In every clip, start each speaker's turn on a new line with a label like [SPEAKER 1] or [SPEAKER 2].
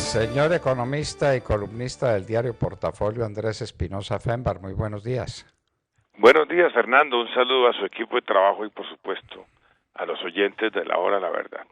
[SPEAKER 1] Señor economista y columnista del diario Portafolio, Andrés Espinosa Fembar, muy buenos días.
[SPEAKER 2] Buenos días, Fernando. Un saludo a su equipo de trabajo y, por supuesto, a los oyentes de La Hora La Verdad.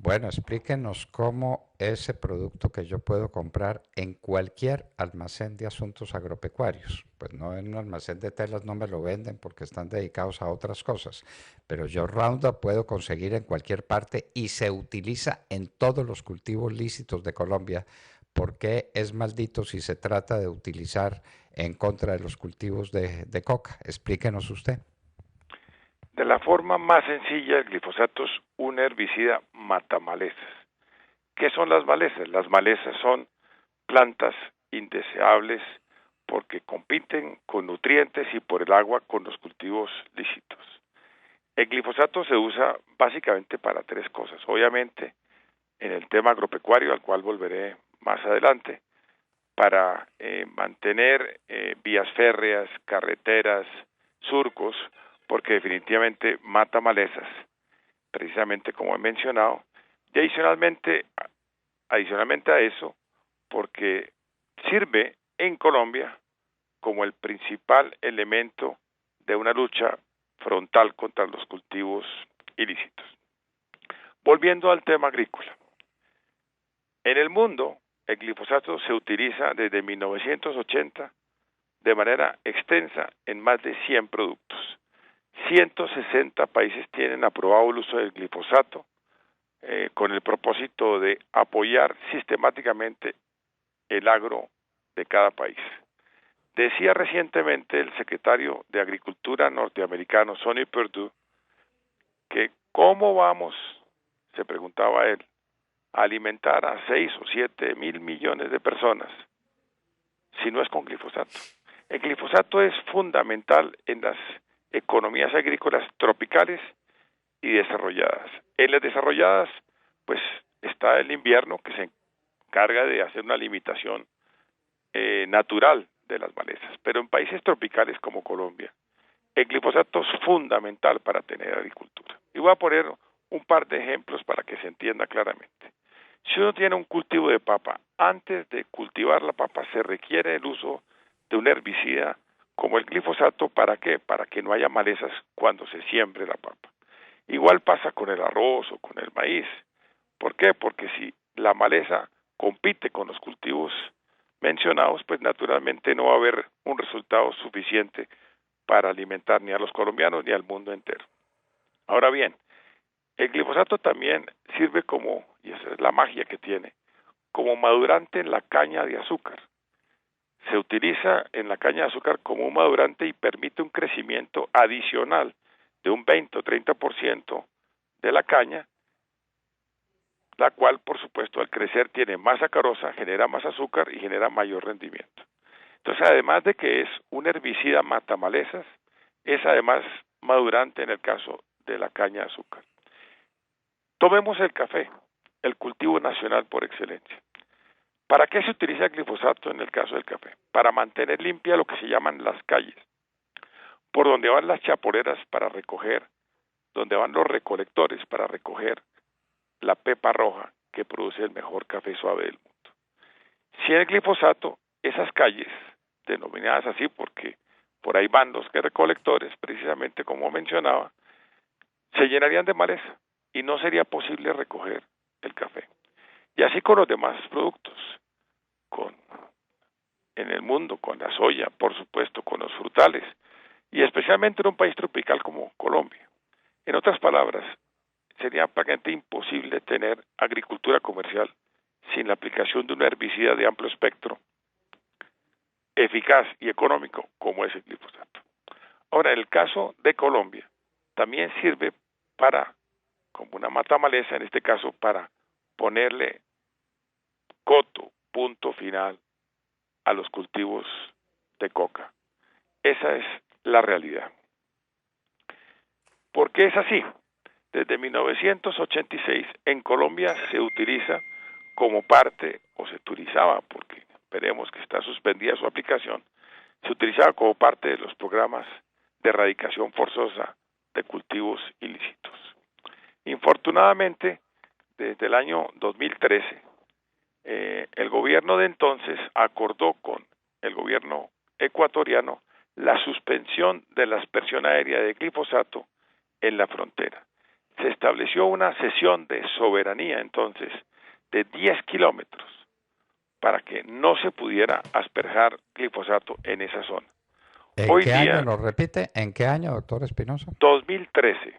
[SPEAKER 1] Bueno, explíquenos cómo ese producto que yo puedo comprar en cualquier almacén de asuntos agropecuarios, pues no en un almacén de telas no me lo venden porque están dedicados a otras cosas, pero yo Roundup puedo conseguir en cualquier parte y se utiliza en todos los cultivos lícitos de Colombia. ¿Por qué es maldito si se trata de utilizar en contra de los cultivos de coca? Explíquenos usted.
[SPEAKER 2] De la forma más sencilla, el glifosato es un herbicida matamalezas. ¿Qué son las malezas? Las malezas son plantas indeseables porque compiten con nutrientes y por el agua con los cultivos lícitos. El glifosato se usa básicamente para tres cosas. Obviamente, en el tema agropecuario, al cual volveré más adelante, para mantener vías férreas, carreteras, surcos, porque definitivamente mata malezas, precisamente como he mencionado, y adicionalmente a eso, porque sirve en Colombia como el principal elemento de una lucha frontal contra los cultivos ilícitos. Volviendo al tema agrícola. En el mundo, el glifosato se utiliza desde 1980 de manera extensa en más de 100 productos. 160 países tienen aprobado el uso del glifosato con el propósito de apoyar sistemáticamente el agro de cada país. Decía recientemente el secretario de Agricultura norteamericano, Sonny Perdue, que cómo vamos, se preguntaba él, a alimentar a 6 o 7 mil millones de personas si no es con glifosato. El glifosato es fundamental en las economías agrícolas tropicales y desarrolladas. En las desarrolladas, pues está el invierno que se encarga de hacer una limitación natural de las malezas, pero en países tropicales como Colombia, el glifosato es fundamental para tener agricultura. Y voy a poner un par de ejemplos para que se entienda claramente. Si uno tiene un cultivo de papa, antes de cultivar la papa se requiere el uso de un herbicida como el glifosato. ¿Para qué? Para que no haya malezas cuando se siembre la papa. Igual pasa con el arroz o con el maíz. ¿Por qué? Porque si la maleza compite con los cultivos mencionados, pues naturalmente no va a haber un resultado suficiente para alimentar ni a los colombianos ni al mundo entero. Ahora bien, el glifosato también sirve como, y esa es la magia que tiene, como madurante en la caña de azúcar. Se utiliza en la caña de azúcar como un madurante y permite un crecimiento adicional de un 20 o 30% de la caña, la cual, por supuesto, al crecer tiene más sacarosa, genera más azúcar y genera mayor rendimiento. Entonces, además de que es un herbicida matamalezas, es además madurante en el caso de la caña de azúcar. Tomemos el café, el cultivo nacional por excelencia. ¿Para qué se utiliza el glifosato en el caso del café? Para mantener limpia lo que se llaman las calles, por donde van las chaporeras para recoger, donde van los recolectores para recoger la pepa roja que produce el mejor café suave del mundo. Si el glifosato, esas calles, denominadas así porque por ahí van los recolectores, precisamente como mencionaba, se llenarían de maleza y no sería posible recoger el café. Y así con los demás productos, en el mundo, con la soya, por supuesto, con los frutales, y especialmente en un país tropical como Colombia. En otras palabras, sería prácticamente imposible tener agricultura comercial sin la aplicación de un herbicida de amplio espectro, eficaz y económico como es el glifosato. Ahora, en el caso de Colombia, también sirve para, como una matamaleza, en este caso, para ponerle coto, punto final, a los cultivos de coca. Esa es la realidad. ¿Por qué es así? Desde 1986 en Colombia se utiliza como parte, o se utilizaba, porque veremos que está suspendida su aplicación, se utilizaba como parte de los programas de erradicación forzosa de cultivos ilícitos. Infortunadamente, desde el año 2013, el gobierno de entonces acordó con el gobierno ecuatoriano la suspensión de la aspersión aérea de glifosato en la frontera. Se estableció una cesión de soberanía entonces de 10 kilómetros para que no se pudiera asperjar glifosato en esa zona.
[SPEAKER 1] ¿En
[SPEAKER 2] Hoy
[SPEAKER 1] qué año
[SPEAKER 2] día,
[SPEAKER 1] lo repite? ¿En qué año, doctor Espinosa?
[SPEAKER 2] 2013.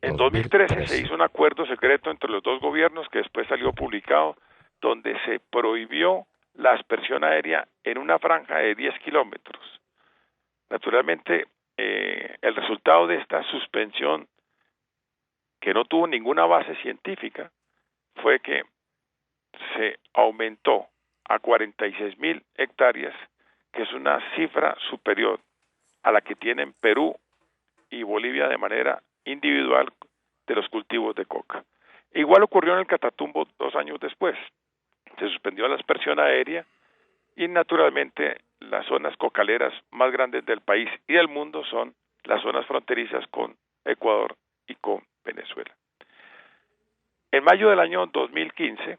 [SPEAKER 2] En 2013 se
[SPEAKER 1] 2013.
[SPEAKER 2] hizo un acuerdo secreto entre los dos gobiernos que después salió publicado, donde se prohibió la aspersión aérea en una franja de 10 kilómetros. Naturalmente, el resultado de esta suspensión, que no tuvo ninguna base científica, fue que se aumentó a 46.000 hectáreas, que es una cifra superior a la que tienen Perú y Bolivia de manera individual de los cultivos de coca. Igual ocurrió en el Catatumbo 2 años después. Se suspendió la aspersión aérea y naturalmente las zonas cocaleras más grandes del país y del mundo son las zonas fronterizas con Ecuador y con Venezuela. En mayo del año 2015,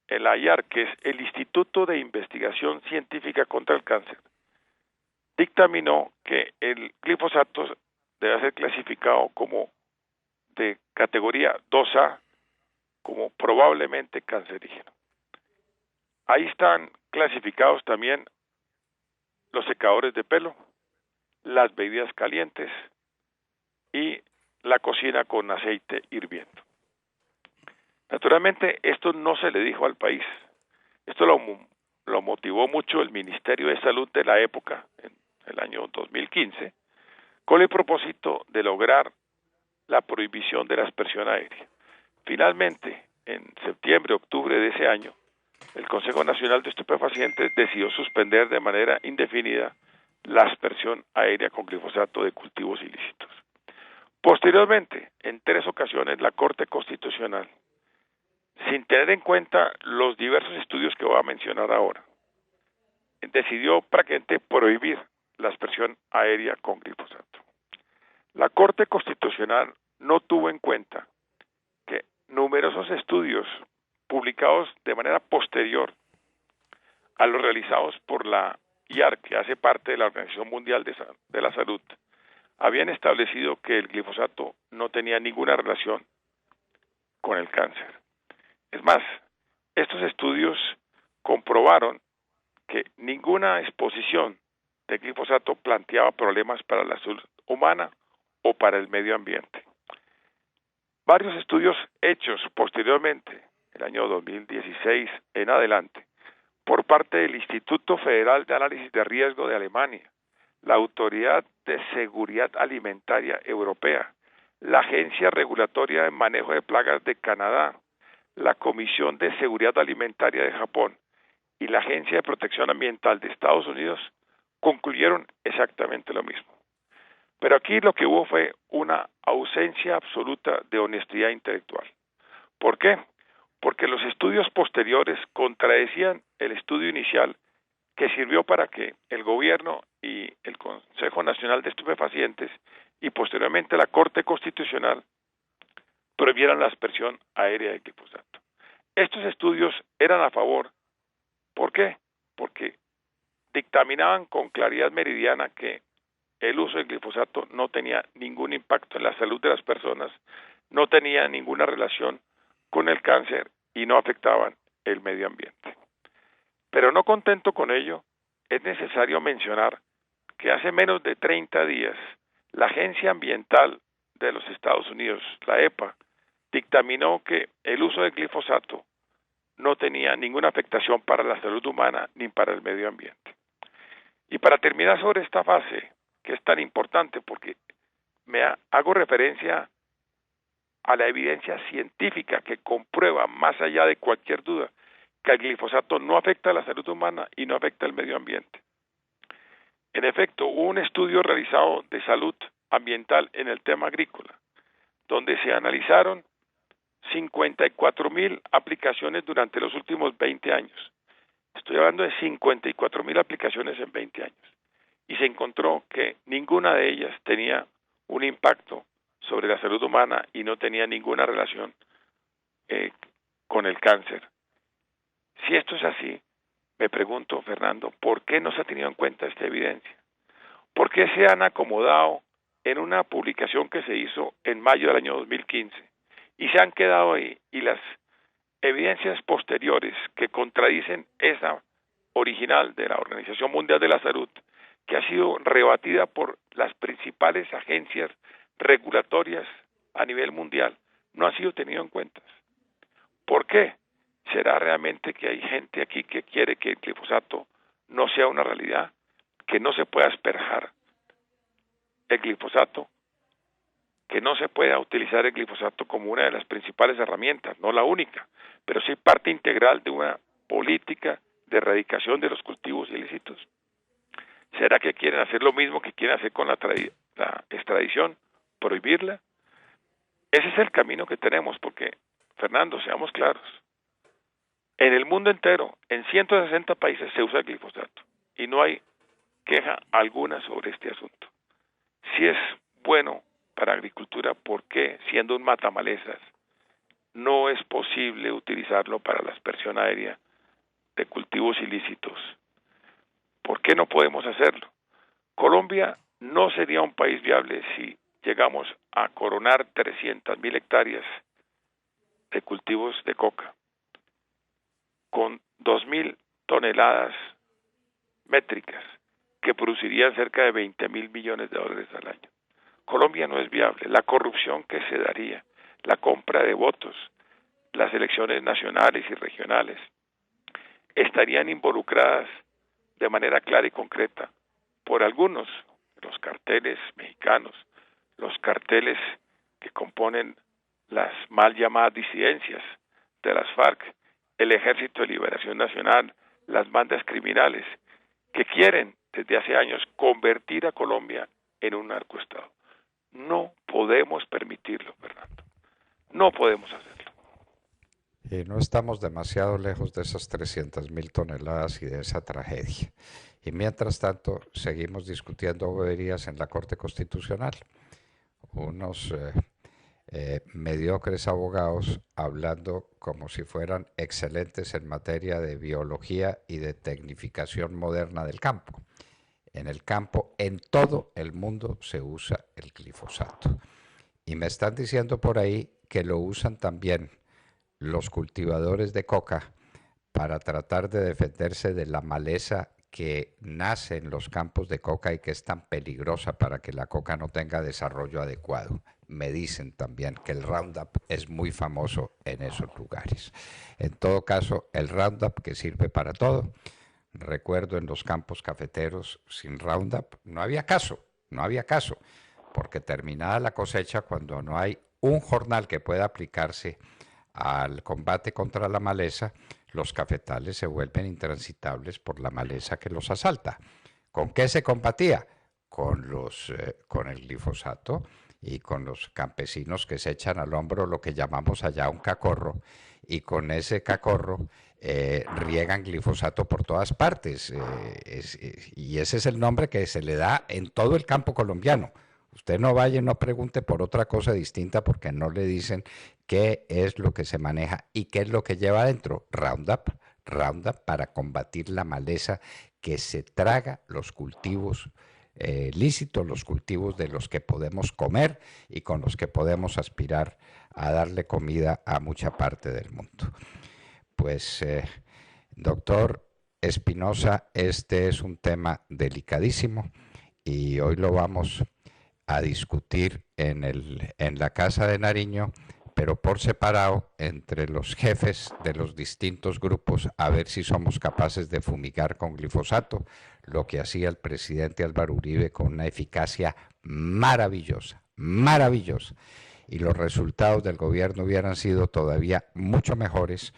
[SPEAKER 2] el IAR, que es el Instituto de Investigación Científica contra el Cáncer, dictaminó que el glifosato debe ser clasificado como de categoría 2A, como probablemente cancerígeno. Ahí están clasificados también los secadores de pelo, las bebidas calientes y la cocina con aceite hirviendo. Naturalmente, esto no se le dijo al país. Esto lo motivó mucho el Ministerio de Salud de la época, en el año 2015, con el propósito de lograr la prohibición de la aspersión aérea. Finalmente, en septiembre, octubre de ese año, el Consejo Nacional de Estupefacientes decidió suspender de manera indefinida la aspersión aérea con glifosato de cultivos ilícitos. Posteriormente, en 3 ocasiones, la Corte Constitucional, sin tener en cuenta los diversos estudios que voy a mencionar ahora, decidió prácticamente prohibir la aspersión aérea con glifosato. La Corte Constitucional no tuvo en cuenta que numerosos estudios publicados de manera posterior a los realizados por la IARC, que hace parte de la Organización Mundial de la Salud, habían establecido que el glifosato no tenía ninguna relación con el cáncer. Es más, estos estudios comprobaron que ninguna exposición de glifosato planteaba problemas para la salud humana o para el medio ambiente. Varios estudios hechos posteriormente, el año 2016 en adelante, por parte del Instituto Federal de Análisis de Riesgo de Alemania, la Autoridad de Seguridad Alimentaria Europea, la Agencia Regulatoria de Manejo de Plagas de Canadá, la Comisión de Seguridad Alimentaria de Japón y la Agencia de Protección Ambiental de Estados Unidos concluyeron exactamente lo mismo. Pero aquí lo que hubo fue una ausencia absoluta de honestidad intelectual. ¿Por qué? Porque los estudios posteriores contradecían el estudio inicial que sirvió para que el gobierno y el Consejo Nacional de Estupefacientes y posteriormente la Corte Constitucional prohibieran la aspersión aérea de glifosato. Estos estudios eran a favor. ¿Por qué? Porque dictaminaban con claridad meridiana que el uso del glifosato no tenía ningún impacto en la salud de las personas, no tenía ninguna relación con el cáncer y no afectaban el medio ambiente. Pero no contento con ello, es necesario mencionar que hace menos de 30 días la Agencia Ambiental de los Estados Unidos, la EPA, dictaminó que el uso de glifosato no tenía ninguna afectación para la salud humana ni para el medio ambiente. Y para terminar sobre esta fase, que es tan importante porque hago referencia a la evidencia científica que comprueba, más allá de cualquier duda, que el glifosato no afecta a la salud humana y no afecta al medio ambiente. En efecto, hubo un estudio realizado de salud ambiental en el tema agrícola, donde se analizaron 54.000 aplicaciones durante los últimos 20 años. Estoy hablando de 54.000 aplicaciones en 20 años. Y se encontró que ninguna de ellas tenía un impacto sobre la salud humana y no tenía ninguna relación con el cáncer. Si esto es así, me pregunto, Fernando, ¿por qué no se ha tenido en cuenta esta evidencia? ¿Por qué se han acomodado en una publicación que se hizo en mayo del año 2015 y se han quedado ahí? Y las evidencias posteriores que contradicen esa original de la Organización Mundial de la Salud, que ha sido rebatida por las principales agencias regulatorias a nivel mundial, no ha sido tenido en cuenta. ¿Por qué? ¿Será realmente que hay gente aquí que quiere que el glifosato no sea una realidad? Que no se pueda asperjar el glifosato, que no se pueda utilizar el glifosato como una de las principales herramientas, no la única, pero sí parte integral de una política de erradicación de los cultivos ilícitos. ¿Será que quieren hacer lo mismo que quieren hacer con la extradición? ¿Prohibirla? Ese es el camino que tenemos, porque, Fernando, seamos claros, en el mundo entero, en 160 países se usa el glifosato y no hay queja alguna sobre este asunto. Si es bueno para agricultura, ¿por qué, siendo un matamalezas, no es posible utilizarlo para la aspersión aérea de cultivos ilícitos? ¿Por qué no podemos hacerlo? Colombia no sería un país viable si llegamos a coronar 300.000 hectáreas de cultivos de coca con 2.000 toneladas métricas que producirían cerca de 20.000 millones de dólares al año. Colombia no es viable. La corrupción que se daría, la compra de votos, las elecciones nacionales y regionales, estarían involucradas de manera clara y concreta por algunos, los carteles mexicanos, los carteles que componen las mal llamadas disidencias de las FARC, el Ejército de Liberación Nacional, las bandas criminales, que quieren desde hace años convertir a Colombia en un narcoestado. No podemos permitirlo, Fernando. No podemos hacerlo.
[SPEAKER 1] Y no estamos demasiado lejos de esas 300.000 toneladas y de esa tragedia. Y mientras tanto, seguimos discutiendo boberías en la Corte Constitucional. Unos mediocres abogados hablando como si fueran excelentes en materia de biología y de tecnificación moderna del campo. En el campo, en todo el mundo se usa el glifosato. Y me están diciendo por ahí que lo usan también los cultivadores de coca para tratar de defenderse de la maleza que nace en los campos de coca y que es tan peligrosa para que la coca no tenga desarrollo adecuado. Me dicen también que el Roundup es muy famoso en esos lugares. En todo caso, el Roundup, que sirve para todo. Recuerdo en los campos cafeteros, sin Roundup no había caso, porque terminada la cosecha, cuando no hay un jornal que pueda aplicarse al combate contra la maleza, los cafetales se vuelven intransitables por la maleza que los asalta. ¿Con qué se combatía? Con el glifosato y con los campesinos que se echan al hombro lo que llamamos allá un cacorro, y con ese cacorro riegan glifosato por todas partes. Y ese es el nombre que se le da en todo el campo colombiano. Usted no vaya y no pregunte por otra cosa distinta, porque no le dicen qué es lo que se maneja y qué es lo que lleva adentro. Roundup para combatir la maleza que se traga los cultivos lícitos, los cultivos de los que podemos comer y con los que podemos aspirar a darle comida a mucha parte del mundo. Pues, doctor Espinosa, este es un tema delicadísimo y hoy lo vamos a discutir en la Casa de Nariño, pero por separado entre los jefes de los distintos grupos, a ver si somos capaces de fumigar con glifosato, lo que hacía el presidente Álvaro Uribe con una eficacia maravillosa, maravillosa. Y los resultados del gobierno hubieran sido todavía mucho mejores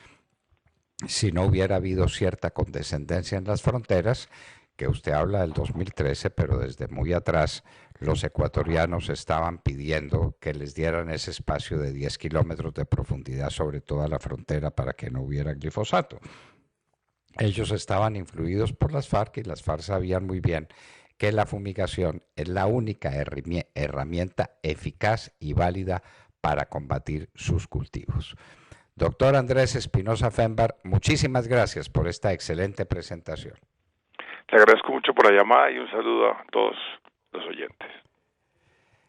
[SPEAKER 1] si no hubiera habido cierta condescendencia en las fronteras, que usted habla del 2013, pero desde muy atrás los ecuatorianos estaban pidiendo que les dieran ese espacio de 10 kilómetros de profundidad sobre toda la frontera para que no hubiera glifosato. Ellos estaban influidos por las FARC y las FARC sabían muy bien que la fumigación es la única herramienta eficaz y válida para combatir sus cultivos. Doctor Andrés Espinosa Fembar, muchísimas gracias por esta excelente presentación.
[SPEAKER 2] Le agradezco mucho por la llamada y un saludo a todos los oyentes.